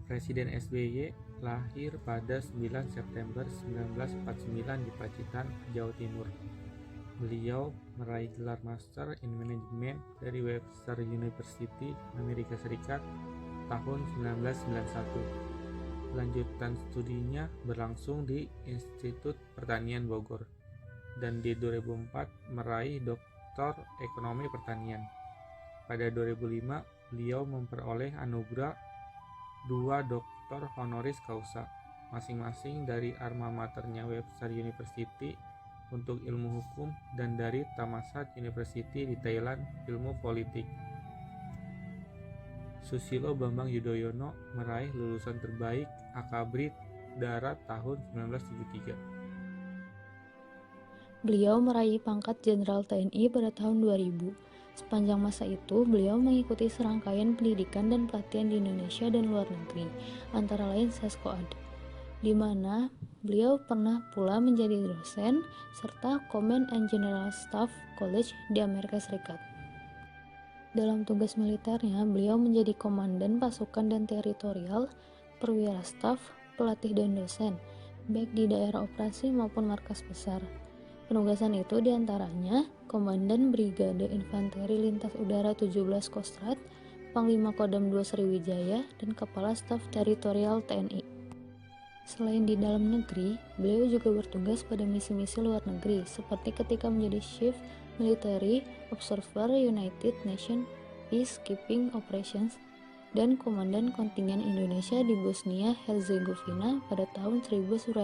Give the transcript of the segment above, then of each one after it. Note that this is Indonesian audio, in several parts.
Presiden SBY lahir pada 9 September 1949 di Pacitan, Jawa Timur. Beliau meraih gelar Master in Management dari Webster University, Amerika Serikat tahun 1991. Lanjutan studinya berlangsung di Institut Pertanian Bogor dan di 2004 meraih Doktor Ekonomi Pertanian. Pada 2005, beliau memperoleh anugerah 2 Doktor Honoris Causa, masing-masing dari alma maternya Webster University untuk ilmu hukum dan dari Thammasat University di Thailand ilmu politik. Susilo Bambang Yudhoyono meraih lulusan terbaik Akabri Darat tahun 1973. Beliau meraih pangkat Jenderal TNI pada tahun 2000. Sepanjang masa itu, beliau mengikuti serangkaian pendidikan dan pelatihan di Indonesia dan luar negeri, antara lain Seskoad, di mana beliau pernah pula menjadi dosen serta Command and General Staff College di Amerika Serikat. Dalam tugas militernya, beliau menjadi komandan pasukan dan teritorial, perwira staf, pelatih dan dosen, baik di daerah operasi maupun markas besar. Penugasan itu diantaranya Komandan Brigade Infanteri Lintas Udara 17 Kostrad, Panglima Kodam 2 Sriwijaya, dan Kepala Staf Teritorial TNI. Selain di dalam negeri, beliau juga bertugas pada misi-misi luar negeri, seperti ketika menjadi Chief Military Observer United Nations Peacekeeping Operations dan Komandan Kontingen Indonesia di Bosnia Herzegovina pada tahun 1945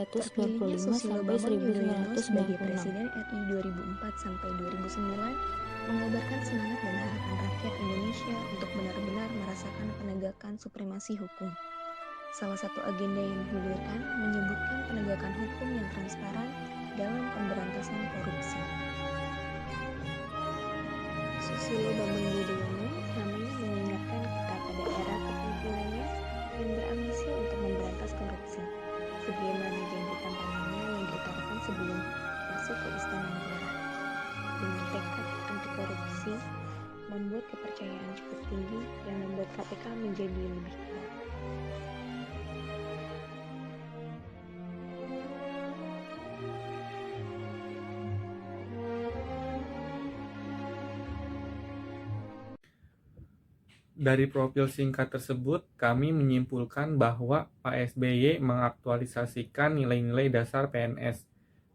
sampai 1996. Sebagai Presiden RI 2004 sampai 2009 mengobarkan semangat dan harapan rakyat Indonesia untuk benar-benar merasakan penegakan supremasi hukum. Salah satu agenda yang digulirkan menyebutkan penegakan hukum yang transparan dalam pemberantasan korupsi. Susilo Bambang Yudhoyono namanya mengingatkan kita pada era kepemimpinannya yang berambisi untuk memberantas korupsi, sebagaimana janji kampanyenya yang diutarakan sebelum masuk ke Istana Negara. Dengan tekad anti korupsi, membuat kepercayaan cukup tinggi yang membuat KPK menjadi lebih kuat. Dari profil singkat tersebut, kami menyimpulkan bahwa Pak SBY mengaktualisasikan nilai-nilai dasar PNS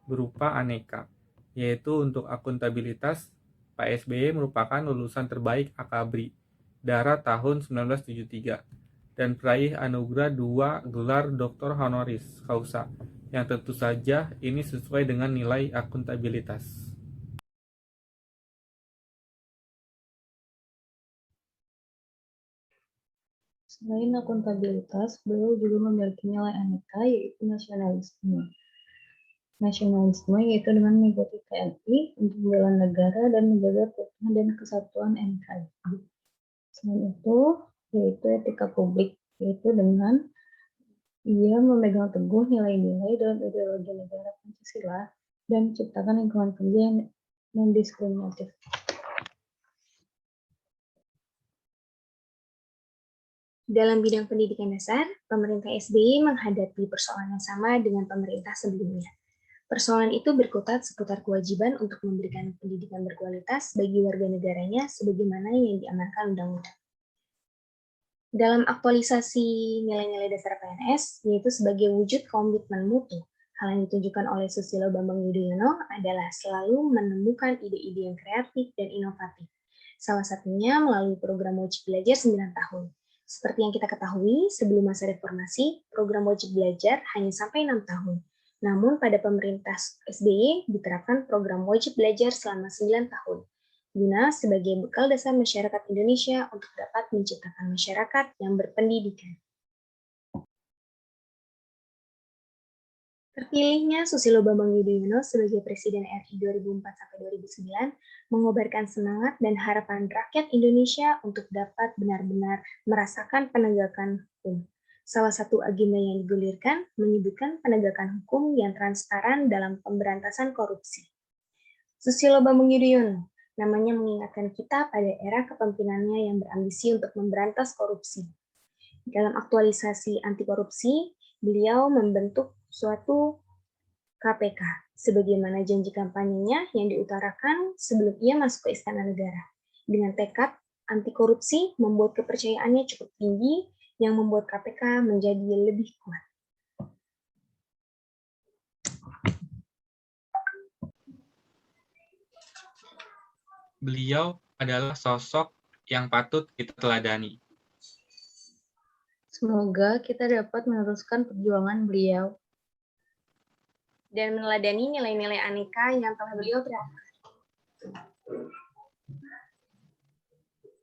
berupa aneka, yaitu untuk akuntabilitas, Pak SBY merupakan lulusan terbaik Akabri Darat tahun 1973 dan peraih anugerah 2 gelar Doktor Honoris Causa, yang tentu saja ini sesuai dengan nilai akuntabilitas. Selain akuntabilitas, beliau juga memiliki nilai aneka, yaitu nasionalisme. Nasionalisme yaitu dengan mengikuti TNI untuk membela negara dan menjaga keutuhan dan kesatuan NKRI. Selain itu, yaitu etika publik, yaitu dengan ia memegang teguh nilai-nilai dalam ideologi negara Pancasila dan menciptakan lingkungan kerja yang non-diskriminatif. Dalam bidang pendidikan dasar, pemerintah SBY menghadapi persoalan yang sama dengan pemerintah sebelumnya. Persoalan itu berkutat seputar kewajiban untuk memberikan pendidikan berkualitas bagi warga negaranya sebagaimana yang diamankan undang-undang. Dalam aktualisasi nilai-nilai dasar PNS, yaitu sebagai wujud komitmen mutu, hal yang ditunjukkan oleh Susilo Bambang Yudhoyono adalah selalu menemukan ide-ide yang kreatif dan inovatif. Salah satunya melalui program wajib belajar 9 tahun. Seperti yang kita ketahui, sebelum masa reformasi, program wajib belajar hanya sampai 6 tahun. Namun pada pemerintah SBY diterapkan program wajib belajar selama 9 tahun, guna sebagai bekal dasar masyarakat Indonesia untuk dapat menciptakan masyarakat yang berpendidikan. Terpilihnya Susilo Bambang Yudhoyono sebagai Presiden RI 2004-2009 mengobarkan semangat dan harapan rakyat Indonesia untuk dapat benar-benar merasakan penegakan hukum. Salah satu agenda yang digulirkan menyebutkan penegakan hukum yang transparan dalam pemberantasan korupsi. Susilo Bambang Yudhoyono namanya mengingatkan kita pada era kepemimpinannya yang berambisi untuk memberantas korupsi. Dalam aktualisasi anti korupsi, beliau membentuk suatu KPK, sebagaimana janji kampanyenya yang diutarakan sebelum ia masuk ke Istana Negara. Dengan tekad anti korupsi membuat kepercayaannya cukup tinggi, yang membuat KPK menjadi lebih kuat. Beliau adalah sosok yang patut kita teladani. Semoga kita dapat meneruskan perjuangan beliau Dan meneladani nilai-nilai aneka yang telah beliau terapkan.